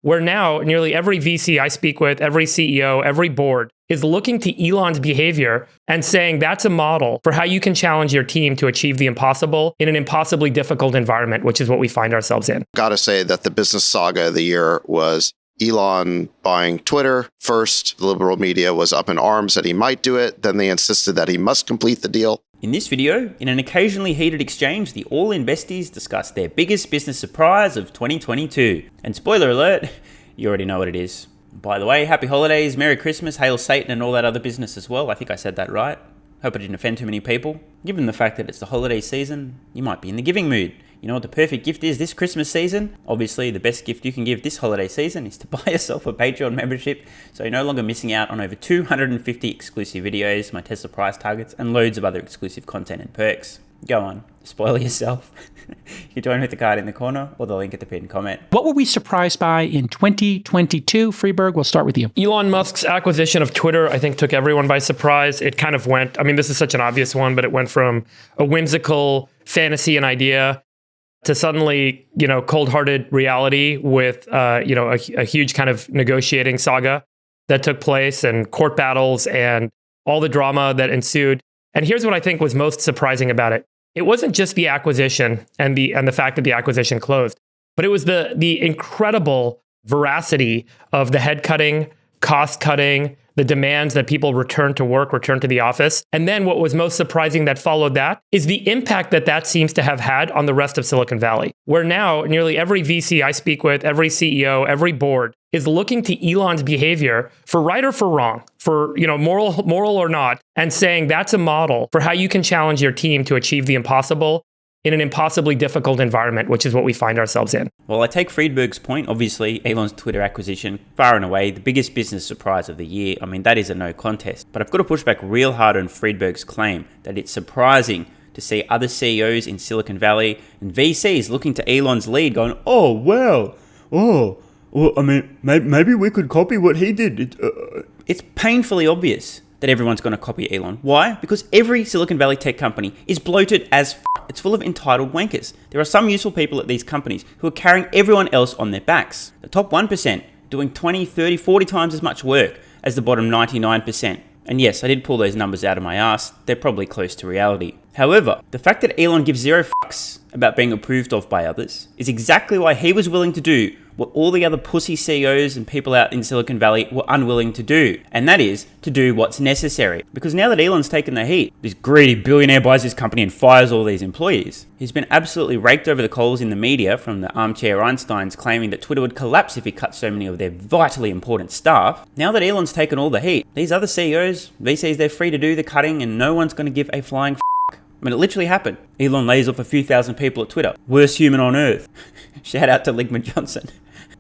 where now nearly every VC I speak with, every CEO, every board is looking to Elon's behavior and saying that's a model for how you can challenge your team to achieve the impossible in an impossibly difficult environment, which is what we find ourselves in. Gotta say that the business saga of the year was Elon buying Twitter. First, the liberal media was up in arms that he might do it. Then they insisted that he must complete the deal. In this video, in an occasionally heated exchange, the All Investies discuss their biggest business surprise of 2022. And spoiler alert, you already know what it is. By the way, happy holidays, Merry Christmas, Hail Satan, and all that other business as well. I think I said that right. Hope I didn't offend too many people. Given the fact that it's the holiday season, you might be in the giving mood. You know what the perfect gift is this Christmas season? Obviously, the best gift you can give this holiday season is to buy yourself a Patreon membership, so you're no longer missing out on over 250 exclusive videos, my Tesla price targets, and loads of other exclusive content and perks. Go on, spoil yourself. You join with the card in the corner or the link at the pinned comment. What were we surprised by in 2022? Freeberg, we'll start with you. Elon Musk's acquisition of Twitter, I think, took everyone by surprise. It kind of went, I mean, this is such an obvious one, but it went from a whimsical fantasy and idea to suddenly, cold-hearted reality with, a huge kind of negotiating saga that took place and court battles and all the drama that ensued. And here's what I think was most surprising about it. It wasn't just the acquisition and the fact that the acquisition closed, but it was the incredible veracity of the head cutting, cost cutting, the demands that people return to work, return to the office. And then what was most surprising that followed that is the impact that seems to have had on the rest of Silicon Valley, where now nearly every VC I speak with, every CEO, every board is looking to Elon's behavior for right or for wrong, for moral or not, and saying that's a model for how you can challenge your team to achieve the impossible in an impossibly difficult environment, which is what we find ourselves in. Well, I take Friedberg's point. Obviously, Elon's Twitter acquisition, far and away, the biggest business surprise of the year. I mean, that is a no contest. But I've got to push back real hard on Friedberg's claim that it's surprising to see other CEOs in Silicon Valley and VCs looking to Elon's lead going, oh, wow, well, I mean, maybe we could copy what he did. It's painfully obvious that everyone's going to copy Elon. Why? Because every Silicon Valley tech company is bloated as It's full of entitled wankers. There are some useful people at these companies who are carrying everyone else on their backs. The top 1% doing 20, 30, 40 times as much work as the bottom 99%. And yes, I did pull those numbers out of my ass. They're probably close to reality. However, the fact that Elon gives zero fucks about being approved of by others is exactly why he was willing to do what all the other pussy CEOs and people out in Silicon Valley were unwilling to do. And that is to do what's necessary. Because now that Elon's taken the heat, this greedy billionaire buys his company and fires all these employees. He's been absolutely raked over the coals in the media from the armchair Einsteins claiming that Twitter would collapse if he cut so many of their vitally important staff. Now that Elon's taken all the heat, these other CEOs, VCs, they're free to do the cutting and no one's going to give a flying I mean, it literally happened. Elon lays off a few thousand people at Twitter. Worst human on earth. Shout out to Ligman Johnson.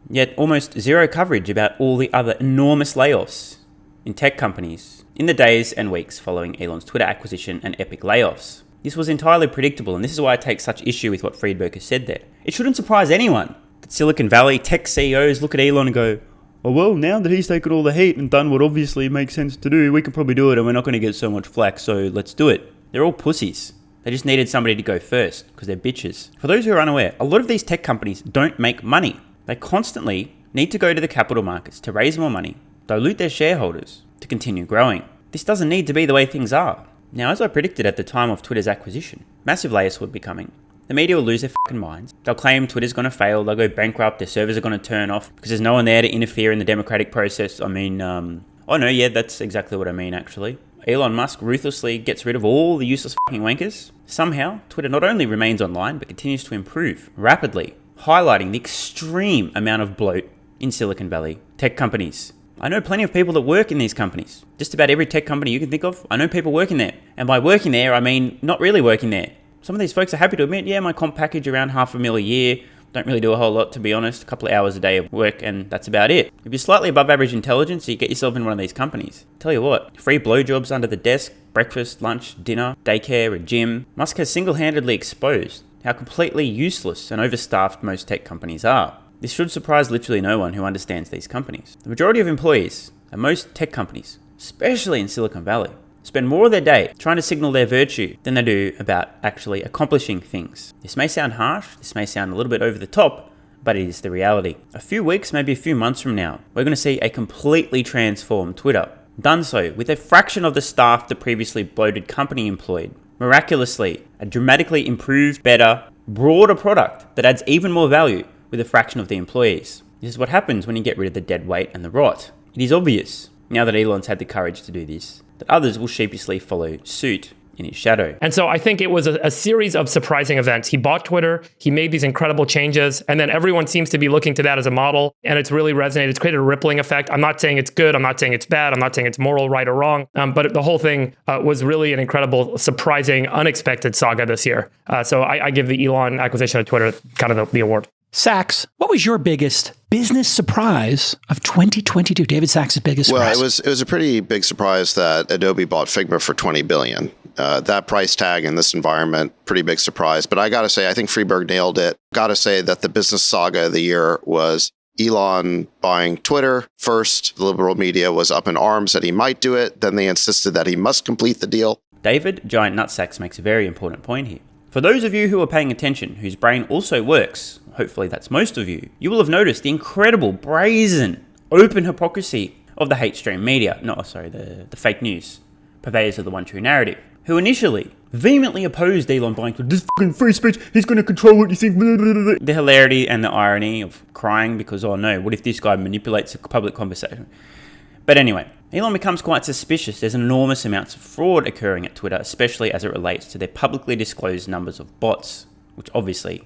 Yet almost zero coverage about all the other enormous layoffs in tech companies in the days and weeks following Elon's Twitter acquisition and epic layoffs. This was entirely predictable, and this is why I take such issue with what Friedberg has said there. It shouldn't surprise anyone that Silicon Valley tech CEOs look at Elon and go, oh well, now that he's taken all the heat and done what obviously makes sense to do, we can probably do it and we're not going to get so much flack, so let's do it. They're all pussies. They just needed somebody to go first because they're bitches. For those who are unaware, a lot of these tech companies don't make money. They constantly need to go to the capital markets to raise more money, dilute their shareholders to continue growing. This doesn't need to be the way things are. Now, as I predicted at the time of Twitter's acquisition, massive layoffs would be coming. The media will lose their fucking minds. They'll claim Twitter's going to fail, they'll go bankrupt, their servers are going to turn off because there's no one there to interfere in the democratic process. That's exactly what I mean actually. Elon Musk ruthlessly gets rid of all the useless fucking wankers. Somehow, Twitter not only remains online, but continues to improve rapidly, highlighting the extreme amount of bloat in Silicon Valley tech companies. I know plenty of people that work in these companies. Just about every tech company you can think of, I know people working there. And by working there, I mean not really working there. Some of these folks are happy to admit, yeah, my comp package around $500,000 a year. Don't really do a whole lot, to be honest. A couple of hours a day of work, and that's about it. If you're slightly above average intelligence, you get yourself in one of these companies. Tell you what, free blowjobs under the desk, breakfast, lunch, dinner, daycare, a gym. Musk has single-handedly exposed how completely useless and overstaffed most tech companies are. This should surprise literally no one who understands these companies. The majority of employees at most tech companies, especially in Silicon Valley, spend more of their day trying to signal their virtue than they do about actually accomplishing things. This may sound harsh, this may sound a little bit over the top, but it is the reality. A few weeks, maybe a few months from now, we're going to see a completely transformed Twitter. Done so with a fraction of the staff the previously bloated company employed. Miraculously, a dramatically improved, better, broader product that adds even more value with a fraction of the employees. This is what happens when you get rid of the dead weight and the rot. It is obvious, now that Elon's had the courage to do this, that others will sheepishly follow suit in his shadow. And so I think it was a series of surprising events. He bought Twitter, he made these incredible changes, and then everyone seems to be looking to that as a model, and it's really resonated. It's created a rippling effect. I'm not saying it's good, I'm not saying it's bad, I'm not saying it's moral, right or wrong, but the whole thing was really an incredible, surprising, unexpected saga this year. So I give the Elon acquisition of Twitter kind of the award. Sachs, what was your biggest business surprise of 2022? David Sachs' biggest surprise. Well, it was a pretty big surprise that Adobe bought Figma for $20 billion. That price tag in this environment, pretty big surprise. But I got to say, I think Friedberg nailed it. Got to say that the business saga of the year was Elon buying Twitter. First, the liberal media was up in arms that he might do it. Then they insisted that he must complete the deal. David, Giant Nutsacks, makes a very important point here. For those of you who are paying attention, whose brain also works, hopefully that's most of you, you will have noticed the incredible, brazen, open hypocrisy of the hate stream media. The fake news purveyors of the one true narrative, who initially vehemently opposed Elon buying this fucking free speech, he's going to control what you think. The hilarity and the irony of crying because, oh no, what if this guy manipulates a public conversation? But anyway, Elon becomes quite suspicious. There's enormous amounts of fraud occurring at Twitter, especially as it relates to their publicly disclosed numbers of bots, which obviously,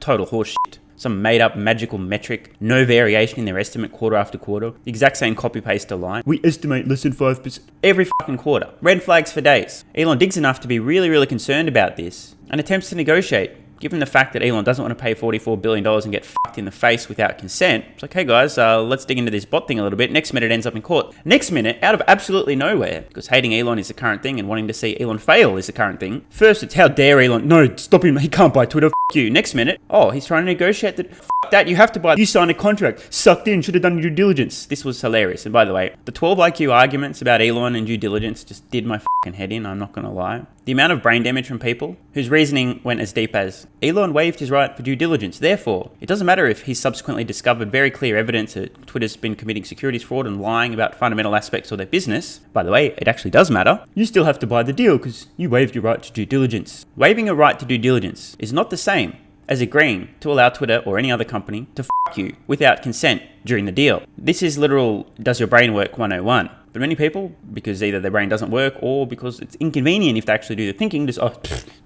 total horseshit. Some made-up magical metric, no variation in their estimate quarter after quarter, the exact same copy-paste line. We estimate less than 5% every fucking quarter. Red flags for days. Elon digs enough to be really, really concerned about this and attempts to negotiate. Given the fact that Elon doesn't want to pay $44 billion and get fucked in the face without consent, it's like, hey guys, let's dig into this bot thing a little bit. Next minute ends up in court. Next minute, out of absolutely nowhere, because hating Elon is the current thing and wanting to see Elon fail is the current thing. First, it's how dare Elon, no, stop him, he can't buy Twitter, you. Next minute, oh, he's trying to negotiate that, that, you have to buy, you signed a contract, sucked in, should have done due diligence. This was hilarious. And by the way, the 12 IQ arguments about Elon and due diligence just did my fucking head in, I'm not going to lie. The amount of brain damage from people whose reasoning went as deep as, Elon waived his right for due diligence, therefore, it doesn't matter if he's subsequently discovered very clear evidence that Twitter's been committing securities fraud and lying about fundamental aspects of their business. By the way, it actually does matter. You still have to buy the deal because you waived your right to due diligence. Waiving a right to due diligence is not the same as agreeing to allow Twitter or any other company to fuck you without consent during the deal. This is literal does your brain work 101. But many people, because either their brain doesn't work or because it's inconvenient if they actually do the thinking, just,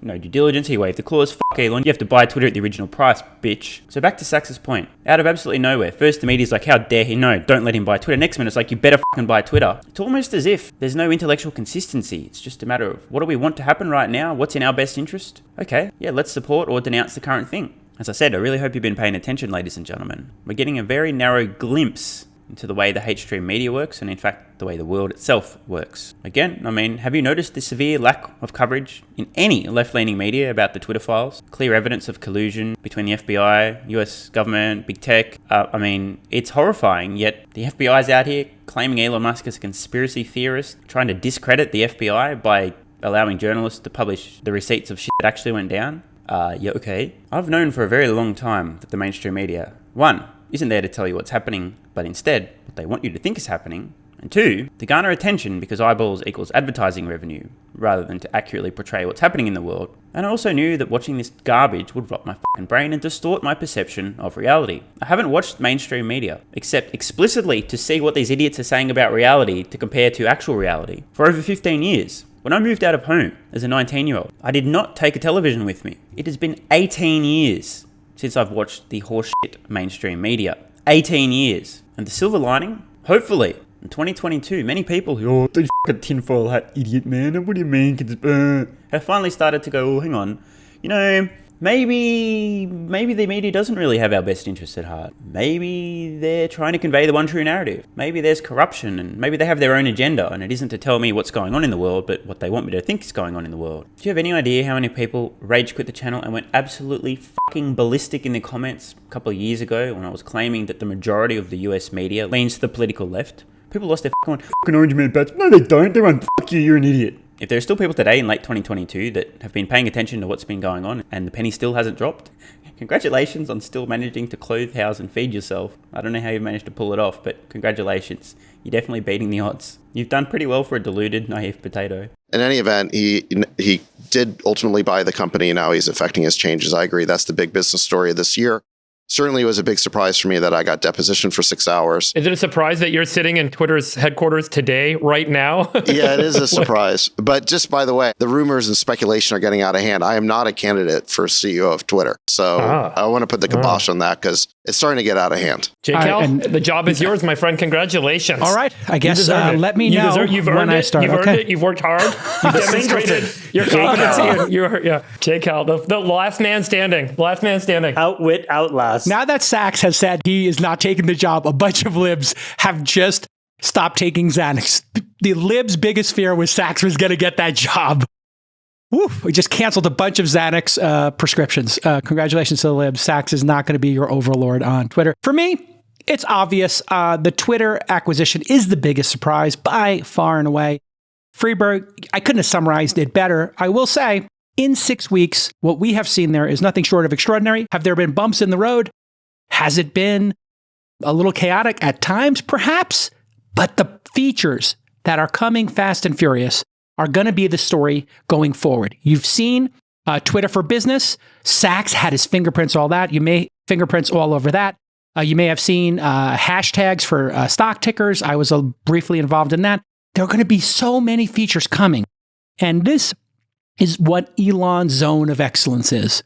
no due diligence, he waived the clause, fuck Elon, you have to buy Twitter at the original price, bitch. So back to Sachs's point. Out of absolutely nowhere, first the media's like, how dare he, no, don't let him buy Twitter. Next minute it's like, you better fucking buy Twitter. It's almost as if there's no intellectual consistency. It's just a matter of, what do we want to happen right now? What's in our best interest? Okay, yeah, let's support or denounce the current thing. As I said, I really hope you've been paying attention, ladies and gentlemen. We're getting a very narrow glimpse into the way the hate stream media works and in fact the way the world itself works. Again, have you noticed the severe lack of coverage in any left-leaning media about the Twitter files? Clear evidence of collusion between the FBI, US government, big tech. It's horrifying, yet the FBI's out here claiming Elon Musk as a conspiracy theorist, trying to discredit the FBI by allowing journalists to publish the receipts of shit that actually went down. Yeah, okay. I've known for a very long time that the mainstream media, one, isn't there to tell you what's happening, but instead what they want you to think is happening, and two, to garner attention because eyeballs equals advertising revenue, rather than to accurately portray what's happening in the world. And I also knew that watching this garbage would rot my fucking brain and distort my perception of reality. I haven't watched mainstream media, except explicitly to see what these idiots are saying about reality to compare to actual reality, for over 15 years. When I moved out of home as a 19-year-old, I did not take a television with me. It has been 18 years since I've watched the horseshit mainstream media. 18 years. And the silver lining? Hopefully, in 2022, many people who, the fucking tinfoil hat idiot, man, what do you mean? Have finally started to go, hang on, maybe the media doesn't really have our best interests at heart. Maybe they're trying to convey the one true narrative. Maybe there's corruption and maybe they have their own agenda and it isn't to tell me what's going on in the world, but what they want me to think is going on in the world. Do you have any idea how many people rage quit the channel and went absolutely fucking ballistic in the comments a couple of years ago when I was claiming that the majority of the US media leans to the political left? People lost their fucking orange man bats. No, they don't. They're on fuck you, you're an idiot. If there are still people today in late 2022 that have been paying attention to what's been going on and the penny still hasn't dropped, Congratulations on still managing to clothe, house, and feed yourself. I don't know how you managed to pull it off, but congratulations. You're definitely beating the odds. You've done pretty well for a deluded, naive potato. In any event, he did ultimately buy the company, and now he's effecting his changes. I agree. That's the big business story of this year. Certainly was a big surprise for me that I got depositioned for 6 hours. Is it a surprise that you're sitting in Twitter's headquarters today, right now? Yeah, it is a surprise. But just by the way, the rumors and speculation are getting out of hand. I am not a candidate for CEO of Twitter. So I want to put the kibosh on that because it's starting to get out of hand. JCal, the job is yours, my friend. Congratulations. All right. I guess let me know when I start. You've earned it. You've worked hard. You've demonstrated your competency. JCal, the last man standing. Last man standing. Outwit, outlast. Now that Sachs has said he is not taking the job, a bunch of libs have just stopped taking Xanax. The libs' biggest fear was Sachs was going to get that job. Woo, we just canceled a bunch of Xanax prescriptions. Congratulations to the libs. Sachs is not going to be your overlord on Twitter. For me, it's obvious. The Twitter acquisition is the biggest surprise by far and away. Freeberg, I couldn't have summarized it better. I will say, in 6 weeks, what we have seen there is nothing short of extraordinary. Have there been bumps in the road? Has it been a little chaotic at times? Perhaps. But the features that are coming fast and furious are going to be the story going forward. You've seen Twitter for Business. Sachs had his fingerprints all over that. You may have seen hashtags for stock tickers. I was briefly involved in that. There are going to be so many features coming. And this is what Elon's zone of excellence is.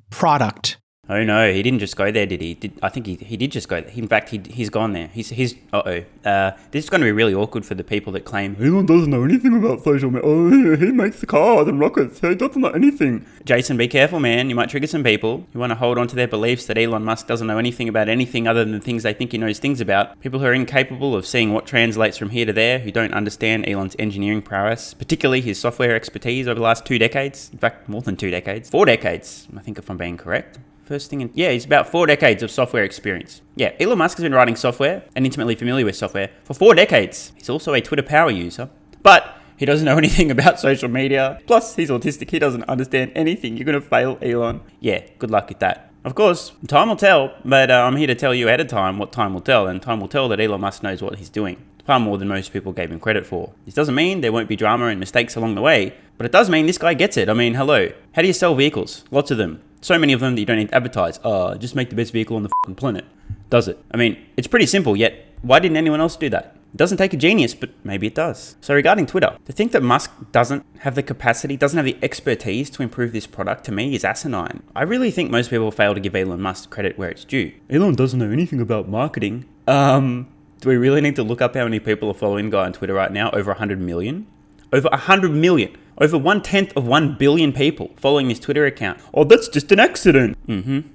Product. Oh no, he didn't just go there, did he? I think he did just go there. In fact, he's gone there. He's this is going to be really awkward for the people that claim Elon doesn't know anything about social media. Oh, he makes the cars and rockets. He doesn't know anything. Jason, be careful, man. You might trigger some people who want to hold on to their beliefs that Elon Musk doesn't know anything about anything other than the things they think he knows things about. People who are incapable of seeing what translates from here to there, who don't understand Elon's engineering prowess, particularly his software expertise over the last 2 decades. In fact, more than 2 decades. 4 decades, I think, if I'm being correct. He's about 4 decades of software experience. Yeah, Elon Musk has been writing software and intimately familiar with software for 4 decades. He's also a Twitter power user, but he doesn't know anything about social media. Plus, he's autistic. He doesn't understand anything. You're going to fail, Elon. Yeah, good luck with that. Of course, time will tell, but I'm here to tell you ahead of time what time will tell, and time will tell that Elon Musk knows what he's doing. Far more than most people gave him credit for. This doesn't mean there won't be drama and mistakes along the way, but it does mean this guy gets it. I mean, hello. How do you sell vehicles? Lots of them. So many of them that you don't need to advertise. Just make the best vehicle on the fucking planet. Does it? I mean, it's pretty simple, yet why didn't anyone else do that? It doesn't take a genius, but maybe it does. So regarding Twitter, to think that Musk doesn't have the capacity, doesn't have the expertise to improve this product, to me is asinine. I really think most people fail to give Elon Musk credit where it's due. Elon doesn't know anything about marketing. Do we really need to look up how many people are following the guy on Twitter right now? Over 100 million? Over 100 million. Over 1/10 of 1 billion people following his Twitter account. Oh, that's just an accident.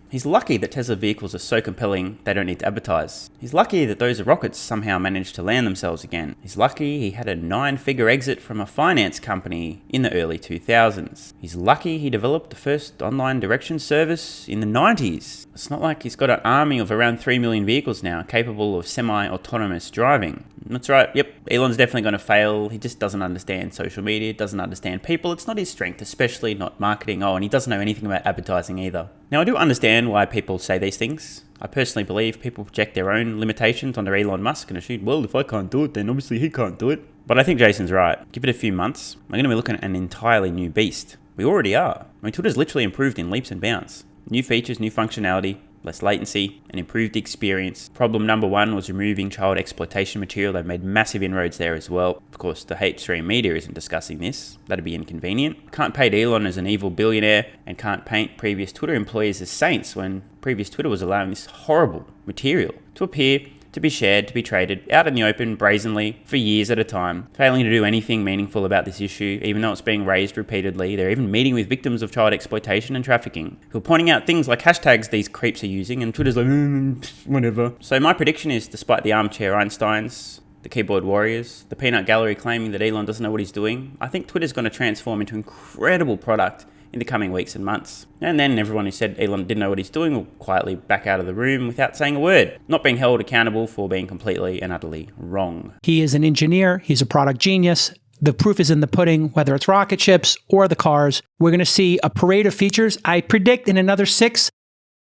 He's lucky that Tesla vehicles are so compelling they don't need to advertise. He's lucky that those rockets somehow managed to land themselves again. He's lucky he had a 9-figure exit from a finance company in the early 2000s. He's lucky he developed the first online direction service in the 90s. It's not like he's got an army of around 3 million vehicles now capable of semi-autonomous driving. That's right, yep, Elon's definitely going to fail. He just doesn't understand social media, doesn't understand people. It's not his strength, especially not marketing. And he doesn't know anything about advertising either. Now, I do understand why people say these things. I personally believe people project their own limitations onto Elon Musk and assume, well, if I can't do it, then obviously he can't do it. But I think Jason's right. Give it a few months, we're going to be looking at an entirely new beast. We already are. I mean, Twitter's literally improved in leaps and bounds. New features, new functionality, less latency, an improved experience. Problem number 1 was removing child exploitation material. They've made massive inroads there as well. Of course, the mainstream media isn't discussing this. That'd be inconvenient. Can't paint Elon as an evil billionaire and can't paint previous Twitter employees as saints when previous Twitter was allowing this horrible material to appear, to be shared, to be traded out in the open brazenly for years at a time, failing to do anything meaningful about this issue, even though it's being raised repeatedly. They're even meeting with victims of child exploitation and trafficking, who are pointing out things like hashtags these creeps are using, and Twitter's like, whatever. So my prediction is, despite the armchair Einsteins, the keyboard warriors, the peanut gallery claiming that Elon doesn't know what he's doing, I think Twitter's going to transform into an incredible product in the coming weeks and months. And then everyone who said Elon didn't know what he's doing will quietly back out of the room without saying a word, not being held accountable for being completely and utterly wrong. He is an engineer. He's a product genius. The proof is in the pudding, whether it's rocket ships or the cars. We're going to see a parade of features. I predict in another 6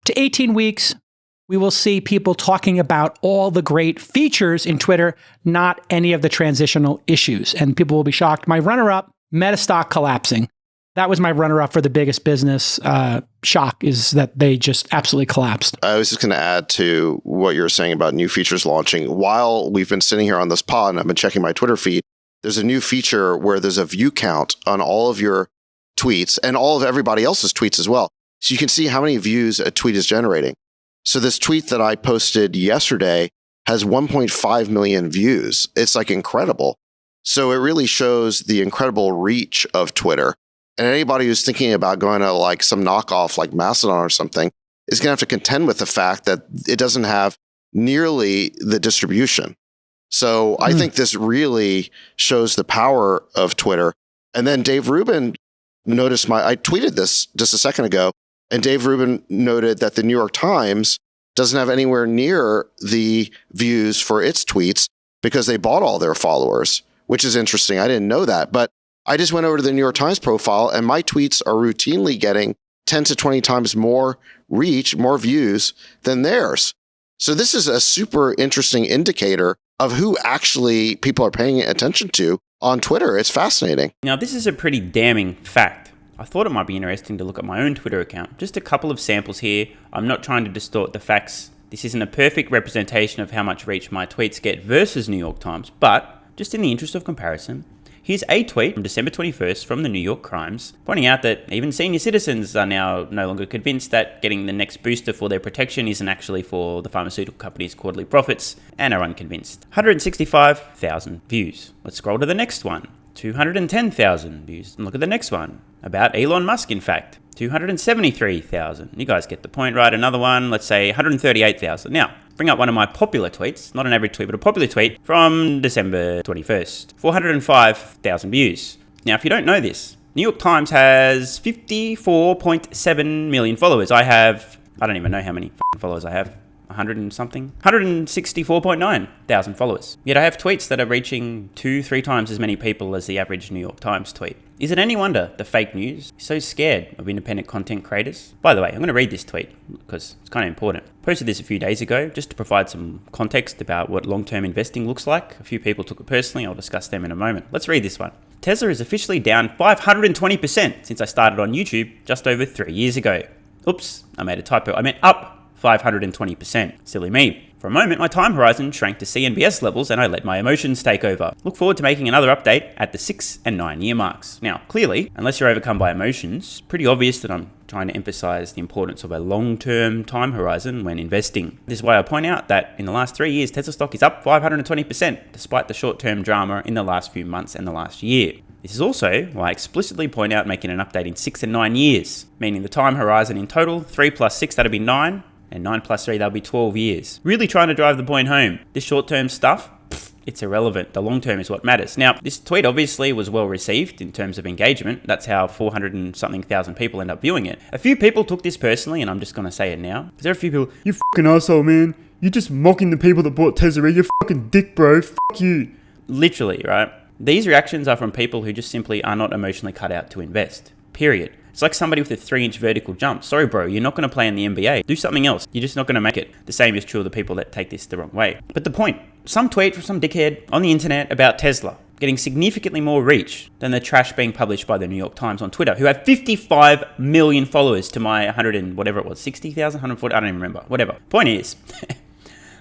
to 18 weeks, we will see people talking about all the great features in Twitter, not any of the transitional issues. And people will be shocked. My runner-up, Meta stock collapsing. That was my runner-up for the biggest business shock, is that they just absolutely collapsed. I was just going to add to what you were saying about new features launching. While we've been sitting here on this pod and I've been checking my Twitter feed, there's a new feature where there's a view count on all of your tweets and all of everybody else's tweets as well. So you can see how many views a tweet is generating. So this tweet that I posted yesterday has 1.5 million views. It's like incredible. So it really shows the incredible reach of Twitter. And anybody who's thinking about going to like some knockoff like Mastodon or something is going to have to contend with the fact that it doesn't have nearly the distribution. So I think this really shows the power of Twitter. And then Dave Rubin noticed I tweeted this just a second ago, and Dave Rubin noted that the New York Times doesn't have anywhere near the views for its tweets because they bought all their followers, which is interesting. I didn't know that, but I just went over to the New York Times profile and my tweets are routinely getting 10 to 20 times more reach, more views than theirs. So this is a super interesting indicator of who actually people are paying attention to on Twitter. It's fascinating. Now, this is a pretty damning fact. I thought it might be interesting to look at my own Twitter account. Just a couple of samples here. I'm not trying to distort the facts. This isn't a perfect representation of how much reach my tweets get versus New York Times, but just in the interest of comparison, here's a tweet from December 21st from the New York Crimes, pointing out that even senior citizens are now no longer convinced that getting the next booster for their protection isn't actually for the pharmaceutical company's quarterly profits, and are unconvinced. 165,000 views. Let's scroll to the next one. 210,000 views. And look at the next one. About Elon Musk, in fact. 273,000. You guys get the point, right? Another one, let's say 138,000. Now, bring up one of my popular tweets, not an average tweet, but a popular tweet from December 21st. 405,000 views. Now, if you don't know this, New York Times has 54.7 million followers. I don't even know how many followers I have. 100 and something? 164.9 thousand followers. Yet I have tweets that are reaching 2-3 times as many people as the average New York Times tweet. Is it any wonder the fake news is so scared of independent content creators? By the way, I'm going to read this tweet because it's kind of important. Posted this a few days ago just to provide some context about what long-term investing looks like. A few people took it personally. I'll discuss them in a moment. Let's read this one. Tesla is officially down 520% since I started on YouTube just over 3 years ago. Oops, I made a typo. I meant up 520%. Silly me. For a moment, my time horizon shrank to CNBS levels and I let my emotions take over. Look forward to making another update at the 6 and 9 year marks. Now, clearly, unless you're overcome by emotions, pretty obvious that I'm trying to emphasize the importance of a long-term time horizon when investing. This is why I point out that in the last 3 years, Tesla stock is up 520%, despite the short-term drama in the last few months and the last year. This is also why I explicitly point out making an update in 6 and 9 years, meaning the time horizon in total, 3 plus 6, that'll be 9, and 9 plus 3, that'll be 12 years. Really trying to drive the point home. This short-term stuff, it's irrelevant. The long-term is what matters. Now, this tweet obviously was well received in terms of engagement. That's how 400 and something thousand people end up viewing it. A few people took this personally, and I'm just going to say it now. There are a few people, you fucking asshole, man. You're just mocking the people that bought Tesla. You fucking dick, bro. Fuck you. Literally, right? These reactions are from people who just simply are not emotionally cut out to invest. Period. It's like somebody with a 3-inch vertical jump. Sorry, bro, you're not going to play in the NBA. Do something else. You're just not going to make it. The same is true of the people that take this the wrong way. But the point, some tweet from some dickhead on the internet about Tesla getting significantly more reach than the trash being published by the New York Times on Twitter, who have 55 million followers to my 100 and whatever it was, 60,000, 140, I don't even remember. Whatever. Point is,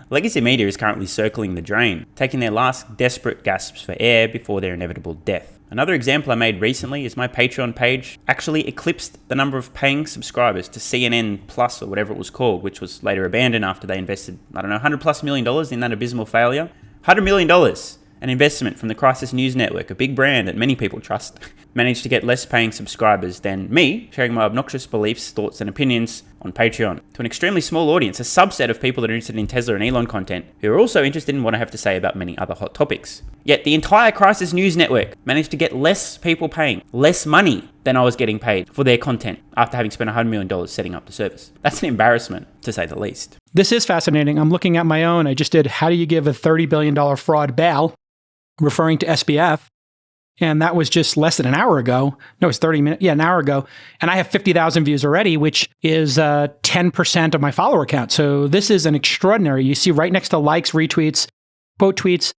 legacy media is currently circling the drain, taking their last desperate gasps for air before their inevitable death. Another example I made recently is my Patreon page actually eclipsed the number of paying subscribers to CNN Plus or whatever it was called, which was later abandoned after they invested, $100+ million in that abysmal failure. $100 million, an investment from the Crisis News Network, a big brand that many people trust, managed to get less paying subscribers than me sharing my obnoxious beliefs, thoughts, and opinions on Patreon to an extremely small audience, a subset of people that are interested in Tesla and Elon content, who are also interested in what I have to say about many other hot topics. Yet the entire Crisis News Network managed to get less people paying, less money than I was getting paid for their content after having spent $100 million setting up the service. That's an embarrassment, to say the least. This is fascinating. I'm looking at my own. I just did, how do you give a $30 billion fraud bail, referring to SBF. And that was just less than an hour ago. No, it's 30 minutes. Yeah, an hour ago. And I have 50,000 views already, which is 10% of my follower count. So this is an extraordinary. You see right next to likes, retweets, quote tweets,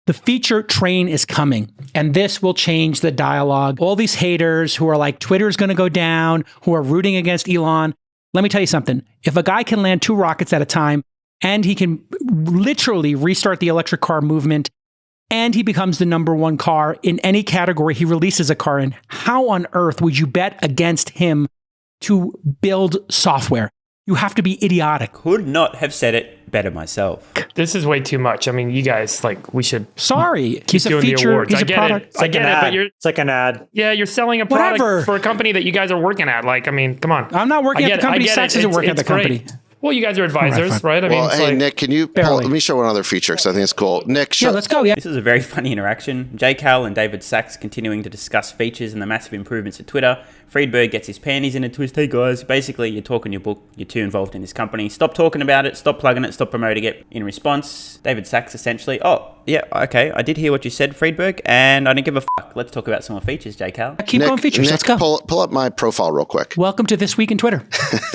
the feature train is coming. And this will change the dialogue. All these haters who are like, Twitter's going to go down, who are rooting against Elon. Let me tell you something. If a guy can land 2 rockets at a time, and he can literally restart the electric car movement, and he becomes the number 1 car in any category he releases a car in, how on earth would you bet against him to build software? You have to be idiotic. Could not have said it better myself. This is way too much. I mean, you guys, like, we should. Sorry, he's a doing the feature. awards. He's I a get product. it. I get it, but It's like an ad. yeah, you're selling a product Whatever. for a company that you guys are working at. Like, I mean, come on. I'm not working I at get the it. I company. get Sachs it. isn't working at It's the company. great. Well, you guys are advisors, fine. right? I mean, Well, it's hey, like, Nick, can you Barely. let me show one other feature because I think it's cool. Nick, Yeah, let's go. Yeah. This is a very funny interaction. J. Cal and David Sachs continuing to discuss features and the massive improvements at Twitter. Friedberg gets his panties in a twist. Hey guys, basically you're talking your book, you're too involved in this company. Stop talking about it, stop plugging it, stop promoting it. In response, David Sachs essentially, oh, yeah, okay, I did hear what you said, Friedberg, and I didn't give a fuck. Let's talk about some more features, J. Cal. Keep Nick, going features. Nick, Let's go. Pull up my profile real quick. Welcome to This Week in Twitter.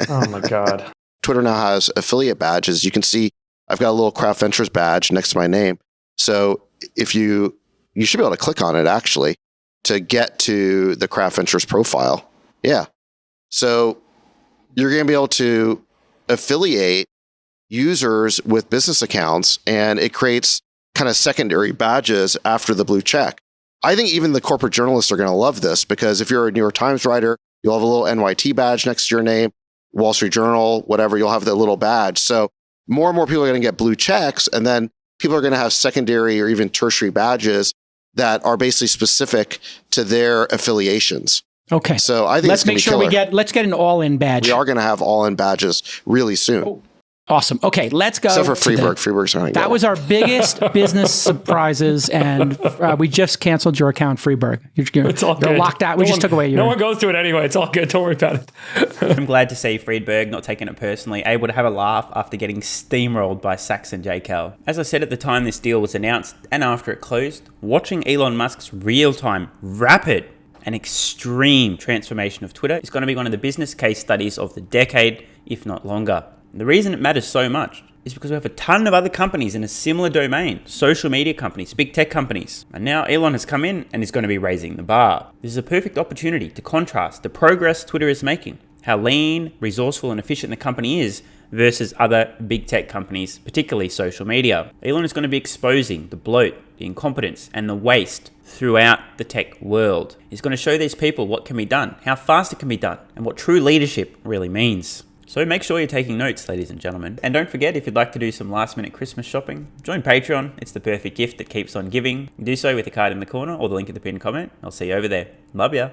oh my God. Twitter now has affiliate badges. You can see I've got a little Craft Ventures badge next to my name. So if you should be able to click on it actually to get to the Craft Ventures profile. Yeah. So you're going to be able to affiliate users with business accounts, and it creates kind of secondary badges after the blue check. I think even the corporate journalists are going to love this because if you're a New York Times writer, you'll have a little NYT badge next to your name. Wall Street Journal, whatever, you'll have that little badge. So more and more people are going to get blue checks, and then people are going to have secondary or even tertiary badges that are basically specific to their affiliations. Okay. So I think let's it's going make to be sure killer. let's get an all-in badge. We are going to have all-in badges really soon. Awesome. Okay, let's go. Except for to the- Freeberg. Freeberg's going to get That was our biggest business surprises, and we just canceled your account, Freeberg. You're It's all you're good. locked out. We No just one- took away your. No one goes to it anyway. It's all good. Don't worry about it. I'm glad to see Friedberg not taking it personally, able to have a laugh after getting steamrolled by Sachs and J. Cal. As I said at the time this deal was announced and after it closed, watching Elon Musk's real-time, rapid, and extreme transformation of Twitter is going to be one of the business case studies of the decade, if not longer. And the reason it matters so much is because we have a ton of other companies in a similar domain, social media companies, big tech companies. And now Elon has come in and is going to be raising the bar. This is a perfect opportunity to contrast the progress Twitter is making, how lean, resourceful, and efficient the company is versus other big tech companies, particularly social media. Elon is going to be exposing the bloat, the incompetence, and the waste throughout the tech world. He's going to show these people what can be done, how fast it can be done, and what true leadership really means. So make sure you're taking notes, ladies and gentlemen. And don't forget, if you'd like to do some last minute Christmas shopping, join Patreon. It's the perfect gift that keeps on giving. Do so with the card in the corner or the link in the pinned comment. I'll see you over there. Love ya.